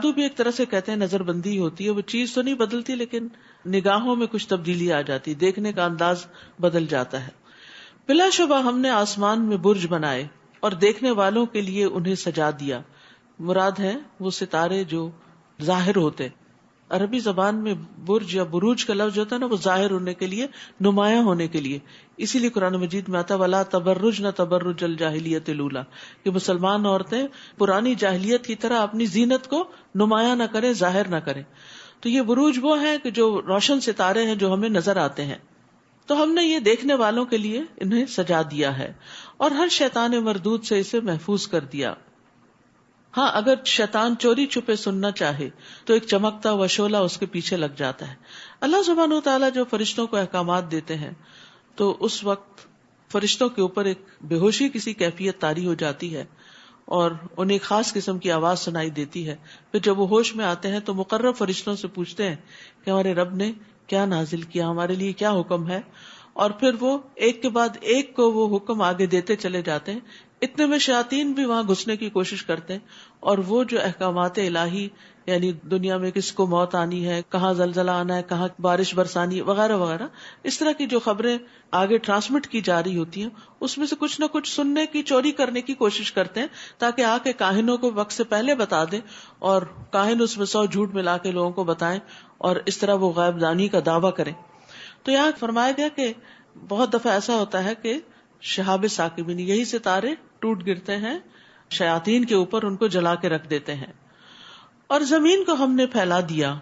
تو بھی ایک طرح سے کہتے ہیں نظر بندی ہوتی ہے، وہ چیز تو نہیں بدلتی لیکن نگاہوں میں کچھ تبدیلی آ جاتی، دیکھنے کا انداز بدل جاتا ہے. بلا شبہ ہم نے آسمان میں برج بنائے اور دیکھنے والوں کے لیے انہیں سجا دیا. مراد ہے وہ ستارے جو ظاہر ہوتے. عربی زبان میں برج یا بروج کا لفظ ہوتا ہے نا، وہ ظاہر ہونے کے لیے، نمایاں ہونے کے لیے. اسی لیے قرآن مجید میں آتا ولا تبرجن تبرج الجاہلیت الاولی، کہ مسلمان عورتیں پرانی جاہلیت کی طرح اپنی زینت کو نمایاں نہ کریں، ظاہر نہ کریں. تو یہ بروج وہ ہیں کہ جو روشن ستارے ہیں جو ہمیں نظر آتے ہیں. تو ہم نے یہ دیکھنے والوں کے لیے انہیں سجا دیا ہے اور ہر شیطان مردود سے اسے محفوظ کر دیا. ہاں، اگر شیطان چوری چھپے سننا چاہے تو ایک چمکتا ہوا شعلہ اس کے پیچھے لگ جاتا ہے. اللہ سبحانہ وتعالیٰ جو فرشتوں کو احکامات دیتے ہیں تو اس وقت فرشتوں کے اوپر ایک بے ہوشی کسی کیفیت طاری ہو جاتی ہے اور انہیں ایک خاص قسم کی آواز سنائی دیتی ہے. پھر جب وہ ہوش میں آتے ہیں تو مقرب فرشتوں سے پوچھتے ہیں کہ ہمارے رب نے کیا نازل کیا، ہمارے لیے کیا حکم ہے، اور پھر وہ ایک کے بعد ایک کو وہ حکم آگے دیتے چلے جاتے ہیں. اتنے میں شیاطین بھی وہاں گھسنے کی کوشش کرتے ہیں اور وہ جو احکامات الہی، یعنی دنیا میں کس کو موت آنی ہے، کہاں زلزلہ آنا ہے، کہاں بارش برسانی وغیرہ وغیرہ، اس طرح کی جو خبریں آگے ٹرانسمٹ کی جا رہی ہوتی ہیں، اس میں سے کچھ نہ کچھ سننے کی، چوری کرنے کی کوشش کرتے ہیں تاکہ آ کے کاہنوں کو وقت سے پہلے بتا دیں اور کاہن اس میں 100 جھوٹ ملا کے لوگوں کو بتائیں اور اس طرح وہ غیب دانی کا دعویٰ کریں. تو یہاں فرمایا گیا کہ بہت دفعہ ایسا ہوتا ہے کہ شہاب ثاقبین، یہی ستارے ٹوٹ گرتے ہیں شیاطین کے اوپر، ان کو جلا کے رکھ دیتے ہیں. اور زمین کو ہم نے پھیلا دیا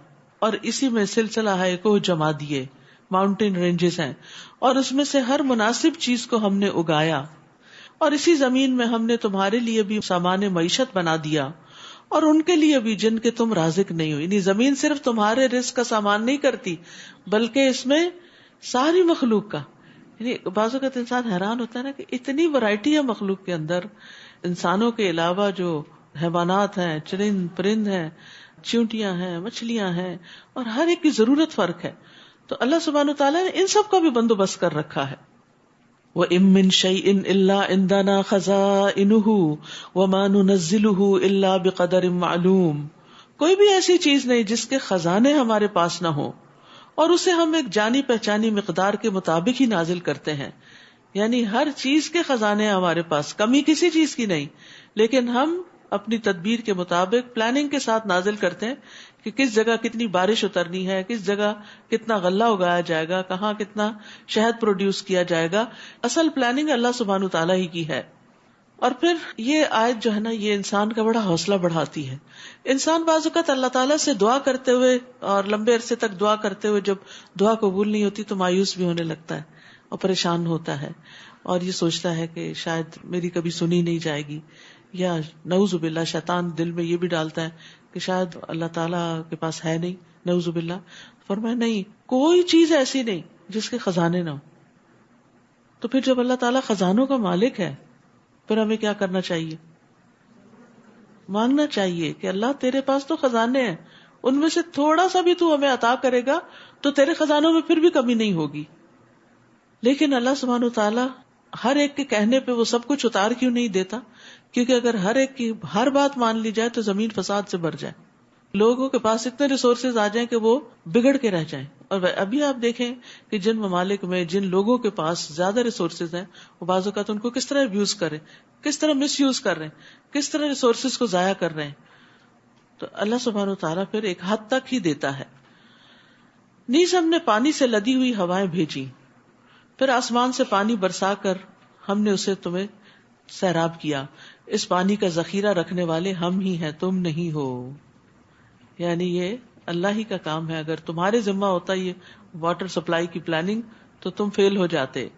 اور اسی میں سلسلہ ہے کو جما دیے، ماؤنٹین رینجز ہیں، اور اس میں سے ہر مناسب چیز کو ہم نے اگایا. اور اسی زمین میں ہم نے تمہارے لیے بھی سامان معیشت بنا دیا اور ان کے لیے بھی جن کے تم رازق نہیں ہو. یعنی زمین صرف تمہارے رزق کا سامان نہیں کرتی بلکہ اس میں ساری مخلوق کا. یعنی بعض اوقات انسان حیران ہوتا ہے نا کہ اتنی ورائٹی ہے مخلوق کے اندر، انسانوں کے علاوہ جو حیوانات ہیں، چرند پرند ہیں، چیونٹیاں ہیں، مچھلیاں ہیں، اور ہر ایک کی ضرورت فرق ہے. تو اللہ سبحانہ وتعالیٰ نے ان سب کا بھی بندوبست کر رکھا ہے. وَإِن مِّن شَيْءٍ إِلَّا عِندَنَا خَزَائِنُهُ وَمَا نُنَزِّلُهُ إِلَّا بِقَدَرٍ مَّعْلُومٍ. کوئی بھی ایسی چیز نہیں جس کے خزانے ہمارے پاس نہ ہو، اور اسے ہم ایک جانی پہچانی مقدار کے مطابق ہی نازل کرتے ہیں. یعنی ہر چیز کے خزانے ہمارے پاس، کمی کسی چیز کی نہیں، لیکن ہم اپنی تدبیر کے مطابق پلاننگ کے ساتھ نازل کرتے ہیں کہ کس جگہ کتنی بارش اترنی ہے، کس جگہ کتنا غلہ اگایا جائے گا، کہاں کتنا شہد پروڈیوس کیا جائے گا. اصل پلاننگ اللہ سبحانہ تعالیٰ ہی کی ہے. اور پھر یہ آیت جو ہے نا، یہ انسان کا بڑا حوصلہ بڑھاتی ہے. انسان بعض اوقات اللہ تعالیٰ سے دعا کرتے ہوئے اور لمبے عرصے تک دعا کرتے ہوئے جب دعا قبول نہیں ہوتی تو مایوس بھی ہونے لگتا ہے اور پریشان ہوتا ہے اور یہ سوچتا ہے کہ شاید میری کبھی سنی نہیں جائے گی، یا نعوذ باللہ شیطان دل میں یہ بھی ڈالتا ہے کہ شاید اللہ تعالیٰ کے پاس ہے نہیں، نعوذ باللہ. فرمایا نہیں، کوئی چیز ایسی نہیں جس کے خزانے نہ ہو. تو پھر جب اللہ تعالیٰ خزانوں کا مالک ہے پھر ہمیں کیا کرنا چاہیے؟ مانگنا چاہیے کہ اللہ تیرے پاس تو خزانے ہیں، ان میں سے تھوڑا سا بھی تو ہمیں عطا کرے گا تو تیرے خزانوں میں پھر بھی کمی نہیں ہوگی. لیکن اللہ سبحانہ وتعالیٰ ہر ایک کے کہنے پہ وہ سب کچھ اتار کیوں نہیں دیتا؟ کیونکہ اگر ہر ایک کی ہر بات مان لی جائے تو زمین فساد سے بھر جائے، لوگوں کے پاس اتنے ریسورسز آ جائیں کہ وہ بگڑ کے رہ جائیں. اور ابھی آپ دیکھیں کہ جن ممالک میں جن لوگوں کے پاس زیادہ ریسورسز ہیں وہ بعض اوقات ان کو کس طرح ابیوز کر رہے ہیں، کس طرح مس یوز کر رہے ہیں، کس طرح ریسورسز کو ضائع کر رہے ہیں. تو اللہ سبحانہ وتعالیٰ پھر ایک حد تک ہی دیتا ہے. نیز ہم نے پانی سے لدی ہوئی ہوائیں بھیجی، پھر آسمان سے پانی برسا کر ہم نے اسے تمہیں سیراب کیا. اس پانی کا ذخیرہ رکھنے والے ہم ہی ہیں، تم نہیں ہو. یعنی یہ اللہ ہی کا کام ہے. اگر تمہارے ذمہ ہوتا یہ واٹر سپلائی کی پلاننگ تو تم فیل ہو جاتے.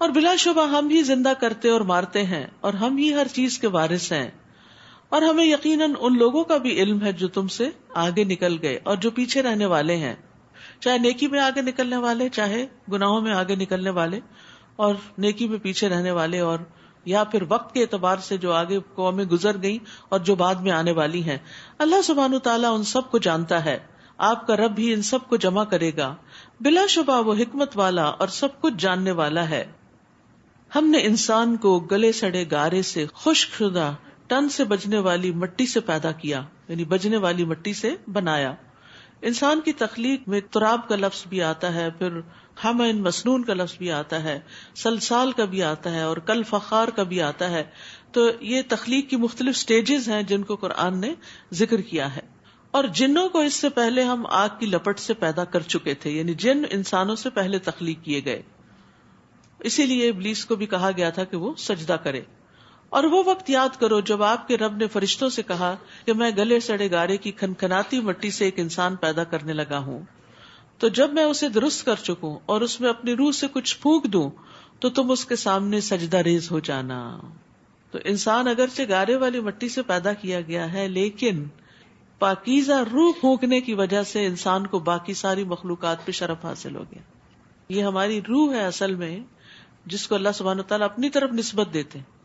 اور بلا شبہ ہم ہی زندہ کرتے اور مارتے ہیں اور ہم ہی ہر چیز کے وارث ہیں. اور ہمیں یقیناً ان لوگوں کا بھی علم ہے جو تم سے آگے نکل گئے اور جو پیچھے رہنے والے ہیں، چاہے نیکی میں آگے نکلنے والے، چاہے گناہوں میں آگے نکلنے والے، اور نیکی میں پیچھے رہنے والے، اور یا پھر وقت کے اعتبار سے جو آگے قومیں گزر گئیں اور جو بعد میں آنے والی ہیں. اللہ سبحانہ تعالیٰ ان سب کو جانتا ہے. آپ کا رب ہی ان سب کو جمع کرے گا. بلا شبہ وہ حکمت والا اور سب کچھ جاننے والا ہے. ہم نے انسان کو گلے سڑے گارے سے خشک شدہ ٹن سے بجنے والی مٹی سے پیدا کیا، یعنی بجنے والی مٹی سے بنایا. انسان کی تخلیق میں تراب کا لفظ بھی آتا ہے، پھر حمن مسنون کا لفظ بھی آتا ہے، سلسال کا بھی آتا ہے، اور کل فخار کا بھی آتا ہے. تو یہ تخلیق کی مختلف سٹیجز ہیں جن کو قرآن نے ذکر کیا ہے. اور جنوں کو اس سے پہلے ہم آگ کی لپٹ سے پیدا کر چکے تھے، یعنی جن انسانوں سے پہلے تخلیق کیے گئے. اسی لیے ابلیس کو بھی کہا گیا تھا کہ وہ سجدہ کرے. اور وہ وقت یاد کرو جب آپ کے رب نے فرشتوں سے کہا کہ میں گلے سڑے گارے کی کھنکھناتی مٹی سے ایک انسان پیدا کرنے لگا ہوں، تو جب میں اسے درست کر چکوں اور اس میں اپنی روح سے کچھ پھونک دوں تو تم اس کے سامنے سجدہ ریز ہو جانا. تو انسان اگرچہ گارے والی مٹی سے پیدا کیا گیا ہے، لیکن پاکیزہ روح پھونکنے کی وجہ سے انسان کو باقی ساری مخلوقات پہ شرف حاصل ہو گیا. یہ ہماری روح ہے اصل میں، جس کو اللہ سبحانہ وتعالیٰ اپنی طرف نسبت دیتے ہیں.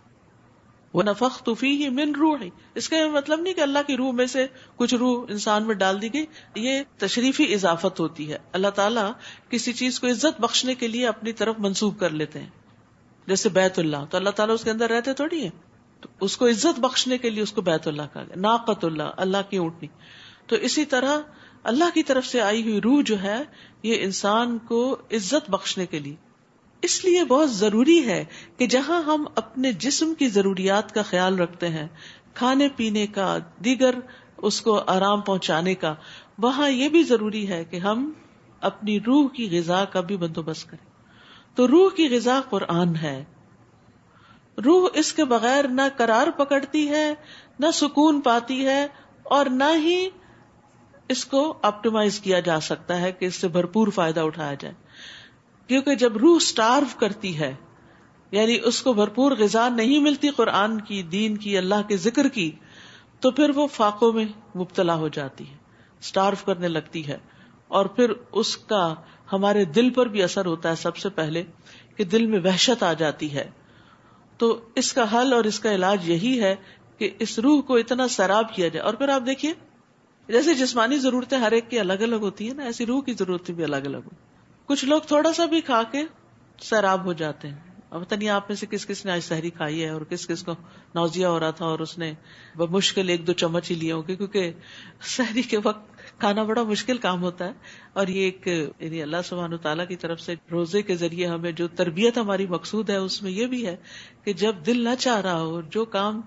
وَنَفَخْتُ فِيهِ مِن رُوحِي. اس کا یہ مطلب نہیں کہ اللہ کی روح میں سے کچھ روح انسان میں ڈال دی گئی، یہ تشریفی اضافت ہوتی ہے. اللہ تعالیٰ کسی چیز کو عزت بخشنے کے لیے اپنی طرف منسوب کر لیتے ہیں. جیسے بیت اللہ، تو اللہ تعالیٰ اس کے اندر رہتے تھوڑی ہیں، تو اس کو عزت بخشنے کے لیے اس کو بیت اللہ کہا گیا. ناقۃ اللہ، اللہ کی اونٹنی. تو اسی طرح اللہ کی طرف سے آئی ہوئی روح جو ہے یہ انسان کو عزت بخشنے کے لیے. اس لیے بہت ضروری ہے کہ جہاں ہم اپنے جسم کی ضروریات کا خیال رکھتے ہیں، کھانے پینے کا، دیگر اس کو آرام پہنچانے کا، وہاں یہ بھی ضروری ہے کہ ہم اپنی روح کی غذا کا بھی بندوبست کریں. تو روح کی غذا قرآن ہے. روح اس کے بغیر نہ قرار پکڑتی ہے، نہ سکون پاتی ہے، اور نہ ہی اس کو آپٹیمائز کیا جا سکتا ہے کہ اس سے بھرپور فائدہ اٹھایا جائے. کیونکہ جب روح سٹارو کرتی ہے، یعنی اس کو بھرپور غذا نہیں ملتی قرآن کی، دین کی، اللہ کے ذکر کی، تو پھر وہ فاقوں میں مبتلا ہو جاتی ہے، سٹارو کرنے لگتی ہے. اور پھر اس کا ہمارے دل پر بھی اثر ہوتا ہے. سب سے پہلے کہ دل میں وحشت آ جاتی ہے. تو اس کا حل اور اس کا علاج یہی ہے کہ اس روح کو اتنا سیراب کیا جائے. اور پھر آپ دیکھیے جیسے جسمانی ضرورتیں ہر ایک کی الگ الگ ہوتی ہیں نا، ایسی روح کی ضرورتیں بھی الگ الگ ہوتی. کچھ لوگ تھوڑا سا بھی کھا کے سیراب ہو جاتے ہیں. اب پتہ نہیں آپ میں سے کس کس نے آج سحری کھائی ہے اور کس کس کو نوزیا ہو رہا تھا اور اس نے بمشکل 1-2 چمچ ہی لیے ہوں گے، کیونکہ سحری کے وقت کھانا بڑا مشکل کام ہوتا ہے. اور یہ ایک یعنی اللہ سبحانہ تعالیٰ کی طرف سے روزے کے ذریعے ہمیں جو تربیت ہماری مقصود ہے اس میں یہ بھی ہے کہ جب دل نہ چاہ رہا ہو، جو کام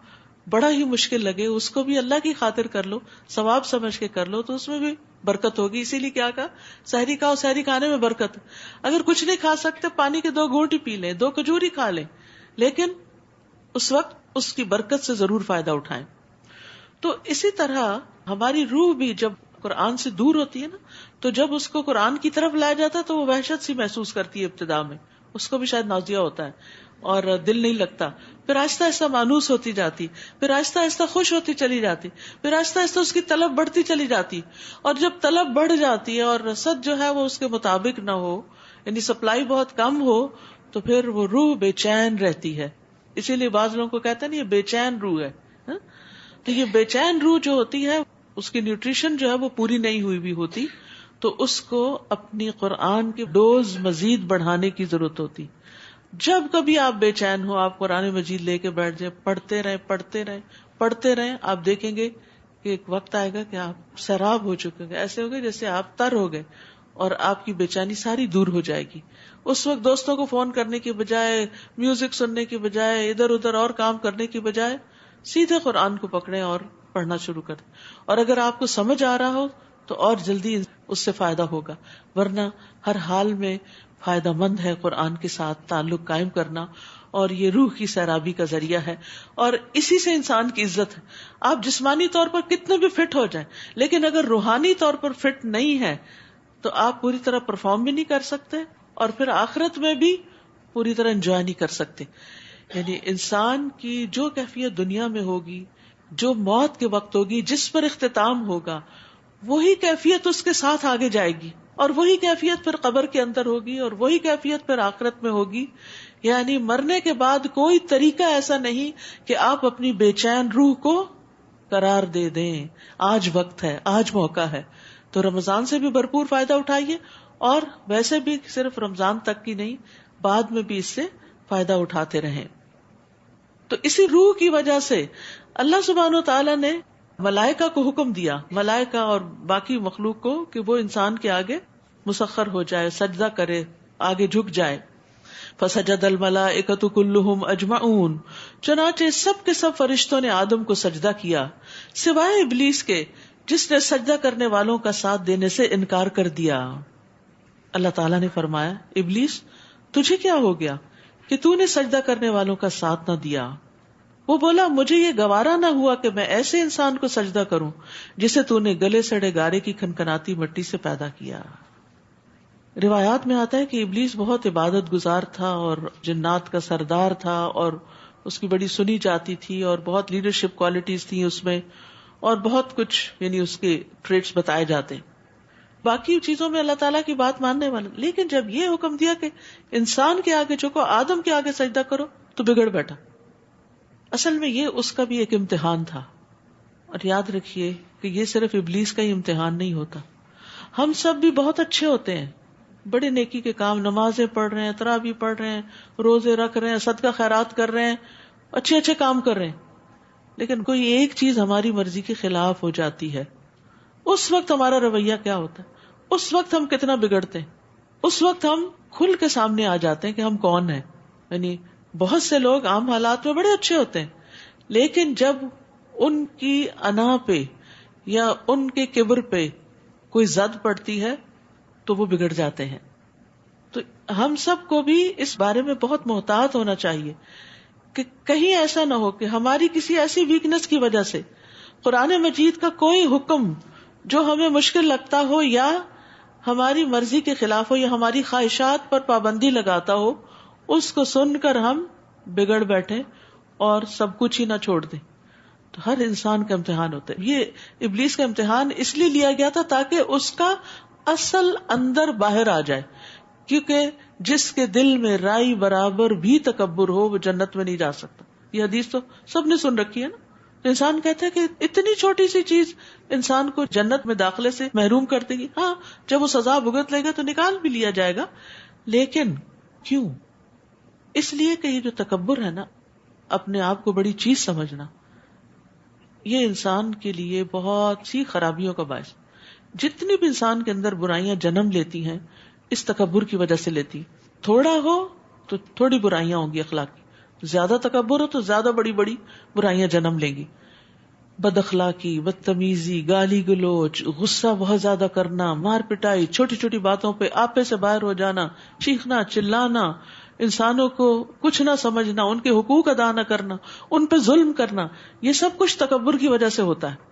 بڑا ہی مشکل لگے، اس کو بھی اللہ کی خاطر کر لو، ثواب سمجھ کے کر لو، تو اس میں بھی برکت ہوگی. اسی لیے کیا کہا، سحری کھاؤ، سحری کھانے میں برکت. اگر کچھ نہیں کھا سکتے، پانی کے 2 گھونٹ ہی پی لیں، 2 کھجور کھا لیں، لیکن اس وقت اس کی برکت سے ضرور فائدہ اٹھائیں. تو اسی طرح ہماری روح بھی جب قرآن سے دور ہوتی ہے نا، تو جب اس کو قرآن کی طرف لایا جاتا ہے تو وہ وحشت سی محسوس کرتی ہے. ابتدا میں اس کو بھی شاید نوزیا ہوتا ہے اور دل نہیں لگتا، پھر آہستہ آہستہ مانوس ہوتی جاتی، پھر آہستہ آہستہ خوش ہوتی چلی جاتی، پھر آہستہ آہستہ اس کی طلب بڑھتی چلی جاتی. اور جب طلب بڑھ جاتی ہے اور رسد جو ہے وہ اس کے مطابق نہ ہو، یعنی سپلائی بہت کم ہو، تو پھر وہ روح بے چین رہتی ہے. اسی لیے بعض لوگوں کو کہتے ہیں نا یہ بے چین روح ہے. تو یہ بے چین روح جو ہوتی ہے اس کی نیوٹریشن جو ہے وہ پوری نہیں ہوئی بھی ہوتی، تو اس کو اپنی قرآن کی ڈوز مزید بڑھانے کی ضرورت ہوتی. جب کبھی آپ بے چین ہو، آپ قرآن مجید لے کے بیٹھ جائیں، پڑھتے رہیں پڑھتے رہیں پڑھتے رہیں، آپ دیکھیں گے کہ ایک وقت آئے گا کہ آپ سیراب ہو چکے گے، ایسے ہو گئے جیسے آپ تر ہو گئے، اور آپ کی بے چینی ساری دور ہو جائے گی. اس وقت دوستوں کو فون کرنے کی بجائے، میوزک سننے کی بجائے، ادھر ادھر اور کام کرنے کی بجائے سیدھے قرآن کو پکڑیں اور پڑھنا شروع کر دیں. اور اگر آپ کو سمجھ آ رہا ہو تو اور جلدی اس سے فائدہ ہوگا، ورنہ ہر حال میں فائدہ مند ہے قرآن کے ساتھ تعلق قائم کرنا، اور یہ روح کی سیرابی کا ذریعہ ہے، اور اسی سے انسان کی عزت ہے. آپ جسمانی طور پر کتنے بھی فٹ ہو جائیں، لیکن اگر روحانی طور پر فٹ نہیں ہے تو آپ پوری طرح پرفارم بھی نہیں کر سکتے، اور پھر آخرت میں بھی پوری طرح انجوائے نہیں کر سکتے. یعنی انسان کی جو کیفیت دنیا میں ہوگی، جو موت کے وقت ہوگی، جس پر اختتام ہوگا، وہی کیفیت اس کے ساتھ آگے جائے گی، اور وہی کیفیت پھر قبر کے اندر ہوگی، اور وہی کیفیت پھر آخرت میں ہوگی. یعنی مرنے کے بعد کوئی طریقہ ایسا نہیں کہ آپ اپنی بے چین روح کو قرار دے دیں. آج وقت ہے، آج موقع ہے. تو رمضان سے بھی بھرپور فائدہ اٹھائیے، اور ویسے بھی صرف رمضان تک کی نہیں، بعد میں بھی اس سے فائدہ اٹھاتے رہیں. تو اسی روح کی وجہ سے اللہ سبحانہ و تعالیٰ نے ملائکہ کو حکم دیا، ملائکہ اور باقی مخلوق کو، کہ وہ انسان کے آگے مسخر ہو جائے، سجدہ کرے، آگے جھک جائے. فسجد الملائکۃ کلھم اجمعون، چنانچہ سب کے سب فرشتوں نے آدم کو سجدہ کیا سوائے ابلیس کے، جس نے سجدہ کرنے والوں کا ساتھ دینے سے انکار کر دیا. اللہ تعالیٰ نے فرمایا، ابلیس تجھے کیا ہو گیا کہ تو نے سجدہ کرنے والوں کا ساتھ نہ دیا؟ وہ بولا، مجھے یہ گوارا نہ ہوا کہ میں ایسے انسان کو سجدہ کروں جسے تو نے گلے سڑے گارے کی کھنکھناتی مٹی سے پیدا کیا. روایات میں آتا ہے کہ ابلیس بہت عبادت گزار تھا اور جنات کا سردار تھا، اور اس کی بڑی سنی جاتی تھی، اور بہت لیڈرشپ کوالٹیز تھیں اس میں، اور بہت کچھ یعنی اس کے ٹریٹس بتائے جاتے ہیں. باقی چیزوں میں اللہ تعالیٰ کی بات ماننے والا، لیکن جب یہ حکم دیا کہ انسان کے آگے جھکو، آدم کے آگے سجدہ کرو، تو بگڑ بیٹھا. اصل میں یہ اس کا بھی ایک امتحان تھا. اور یاد رکھیے کہ یہ صرف ابلیس کا ہی امتحان نہیں ہوتا. ہم سب بھی بہت اچھے ہوتے ہیں، بڑے نیکی کے کام، نمازیں پڑھ رہے ہیں، تراویح پڑھ رہے ہیں، روزے رکھ رہے ہیں، صدقہ خیرات کر رہے ہیں، اچھے اچھے کام کر رہے ہیں، لیکن کوئی ایک چیز ہماری مرضی کے خلاف ہو جاتی ہے. اس وقت ہمارا رویہ کیا ہوتا ہے؟ اس وقت ہم کتنا بگڑتے ہیں. اس وقت ہم کھل کے سامنے آ جاتے ہیں کہ ہم کون ہیں. یعنی بہت سے لوگ عام حالات میں بڑے اچھے ہوتے ہیں، لیکن جب ان کی انا پہ یا ان کے کبر پہ کوئی زد پڑتی ہے تو وہ بگڑ جاتے ہیں. تو ہم سب کو بھی اس بارے میں بہت محتاط ہونا چاہیے کہ کہیں ایسا نہ ہو کہ ہماری کسی ایسی ویکنس کی وجہ سے قرآن مجید کا کوئی حکم جو ہمیں مشکل لگتا ہو یا ہماری مرضی کے خلاف ہو یا ہماری خواہشات پر پابندی لگاتا ہو، اس کو سن کر ہم بگڑ بیٹھے اور سب کچھ ہی نہ چھوڑ دیں. تو ہر انسان کا امتحان ہوتا ہے. یہ ابلیس کا امتحان اس لیے لیا گیا تھا تاکہ اس کا اصل اندر باہر آ جائے، کیونکہ جس کے دل میں رائی برابر بھی تکبر ہو وہ جنت میں نہیں جا سکتا. یہ حدیث تو سب نے سن رکھی ہے نا. انسان کہتا ہے کہ اتنی چھوٹی سی چیز انسان کو جنت میں داخلے سے محروم کر دے گی. ہاں، جب وہ سزا بھگت لے گا تو نکال بھی لیا جائے گا، لیکن کیوں؟ اس لیے کہ یہ جو تکبر ہے نا، اپنے آپ کو بڑی چیز سمجھنا، یہ انسان کے لیے بہت سی خرابیوں کا باعث. جتنی بھی انسان کے اندر برائیاں جنم لیتی ہیں اس تکبر کی وجہ سے لیتی. تھوڑا ہو تو تھوڑی برائیاں ہوں گی اخلاقی، زیادہ تکبر ہو تو زیادہ بڑی بڑی برائیاں جنم لیں گی. بد اخلاقی، بدتمیزی، گالی گلوچ، غصہ بہت زیادہ کرنا، مار پٹائی، چھوٹی چھوٹی باتوں پہ آپے سے باہر ہو جانا، چیخنا چلانا، انسانوں کو کچھ نہ سمجھنا، ان کے حقوق ادا نہ کرنا، ان پہ ظلم کرنا، یہ سب کچھ تکبر کی وجہ سے ہوتا ہے.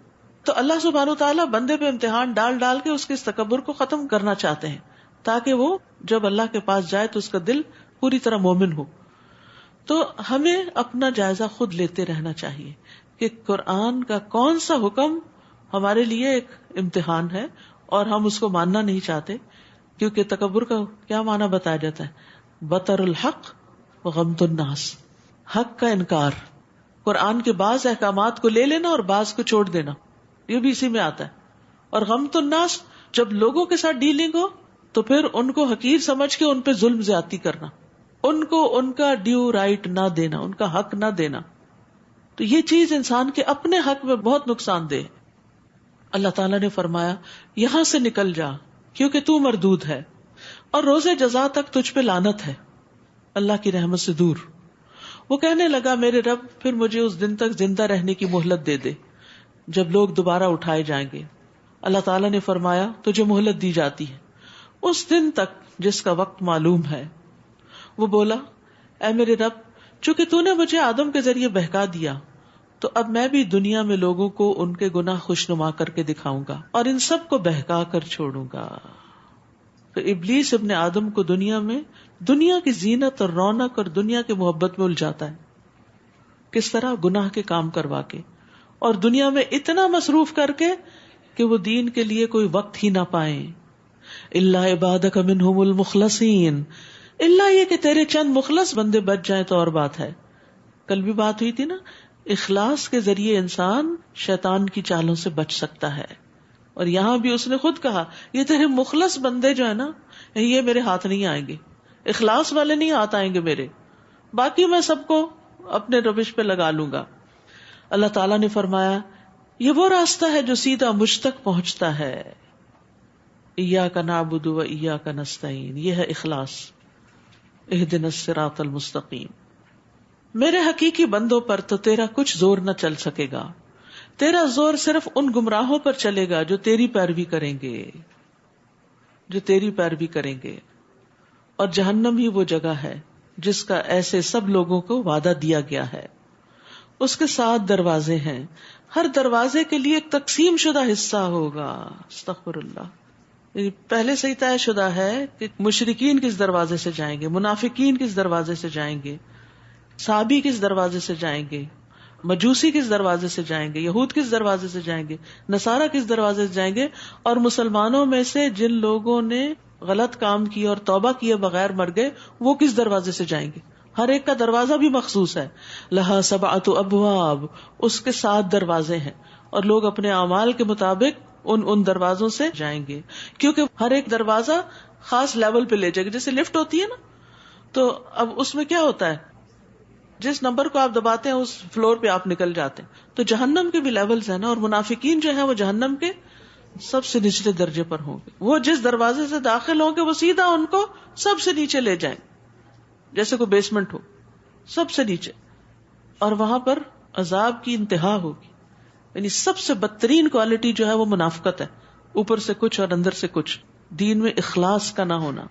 تو اللہ سبحانہ وتعالیٰ بندے پہ امتحان ڈال ڈال کے اس کے اس تکبر کو ختم کرنا چاہتے ہیں تاکہ وہ جب اللہ کے پاس جائے تو اس کا دل پوری طرح مومن ہو. تو ہمیں اپنا جائزہ خود لیتے رہنا چاہیے کہ قرآن کا کون سا حکم ہمارے لیے ایک امتحان ہے اور ہم اس کو ماننا نہیں چاہتے. کیونکہ تکبر کا کیا معنی بتایا جاتا ہے؟ بطر الحق وغمط الناس، حق کا انکار. قرآن کے بعض احکامات کو لے لینا اور بعض کو چھوڑ دینا، یہ بھی اسی میں آتا ہے. اور غمط الناس، جب لوگوں کے ساتھ ڈیلنگ ہو تو پھر ان کو حقیر سمجھ کے ان پہ ظلم زیادتی کرنا، ان کو ان کا ڈیو رائٹ نہ دینا، ان کا حق نہ دینا. تو یہ چیز انسان کے اپنے حق میں بہت نقصان دہ. اللہ تعالیٰ نے فرمایا یہاں سے نکل جا کیونکہ تو مردود ہے اور روز جزا تک تجھ پہ لعنت ہے، اللہ کی رحمت سے دور. وہ کہنے لگا میرے رب پھر مجھے اس دن تک زندہ رہنے کی مہلت دے دے جب لوگ دوبارہ اٹھائے جائیں گے. اللہ تعالیٰ نے فرمایا تجھے مہلت دی جاتی ہے اس دن تک جس کا وقت معلوم ہے. وہ بولا اے میرے رب، چونکہ تو نے مجھے آدم کے ذریعے بہکا دیا تو اب میں بھی دنیا میں لوگوں کو ان کے گناہ خوشنما کر کے دکھاؤں گا اور ان سب کو بہکا کر چھوڑوں گا. تو ابلیس ابن آدم کو دنیا میں دنیا کی زینت اور رونق اور دنیا کی محبت میں الجھاتا ہے. کس طرح؟ گناہ کے کام کروا کے اور دنیا میں اتنا مصروف کر کے کہ وہ دین کے لیے کوئی وقت ہی نہ پائیں. الا عبادک منہم المخلصین، اللہ یہ کہ تیرے چند مخلص بندے بچ جائیں تو اور بات ہے. کل بھی بات ہوئی تھی نا، اخلاص کے ذریعے انسان شیطان کی چالوں سے بچ سکتا ہے. اور یہاں بھی اس نے خود کہا یہ تیرے مخلص بندے جو ہے نا، یہ میرے ہاتھ نہیں آئیں گے، اخلاص والے نہیں ہاتھ آئیں گے میرے، باقی میں سب کو اپنے روش پہ لگا لوں گا. اللہ تعالیٰ نے فرمایا یہ وہ راستہ ہے جو سیدھا مجھ تک پہنچتا ہے. ایاک نعبد و ایاک نستعین، یہ ہے اخلاص. اہدنا الصراط المستقیم. میرے حقیقی بندوں پر تو تیرا کچھ زور نہ چل سکے گا، تیرا زور صرف ان گمراہوں پر چلے گا جو تیری پیروی کریں گے، جو تیری پیروی کریں گے. اور جہنم ہی وہ جگہ ہے جس کا ایسے سب لوگوں کو وعدہ دیا گیا ہے. اس کے 7 دروازے ہیں، ہر دروازے کے لیے ایک تقسیم شدہ حصہ ہوگا. استغفر اللہ. پہلے سے ہی طے شدہ ہے کہ مشرکین کس دروازے سے جائیں گے، منافقین کس دروازے سے جائیں گے، صحابی کس دروازے سے جائیں گے، مجوسی کس دروازے سے جائیں گے، یہود کس دروازے سے جائیں گے، نصارہ کس دروازے سے جائیں گے، اور مسلمانوں میں سے جن لوگوں نے غلط کام کیے اور توبہ کیے بغیر مر گئے وہ کس دروازے سے جائیں گے. ہر ایک کا دروازہ بھی مخصوص ہے. لہا 7 ابواب، اس کے 7 دروازے ہیں، اور لوگ اپنے اعمال کے مطابق ان دروازوں سے جائیں گے، کیونکہ ہر ایک دروازہ خاص لیول پہ لے جائے گا. جیسے لفٹ ہوتی ہے نا، تو اب اس میں کیا ہوتا ہے، جس نمبر کو آپ دباتے ہیں اس فلور پہ آپ نکل جاتے ہیں. تو جہنم کے بھی لیولز ہیں نا، اور منافقین جو ہیں وہ جہنم کے سب سے نچلے درجے پر ہوں گے. وہ جس دروازے سے داخل ہوں گے وہ سیدھا ان کو سب سے نیچے لے جائیں، جیسے کوئی بیسمنٹ ہو، سب سے نیچے. اور وہاں پر عذاب کی انتہا ہوگی. یعنی سب سے بدترین کوالٹی جو ہے وہ منافقت ہے، اوپر سے کچھ اور اندر سے کچھ. دین میں اخلاص کا نہ ہونا.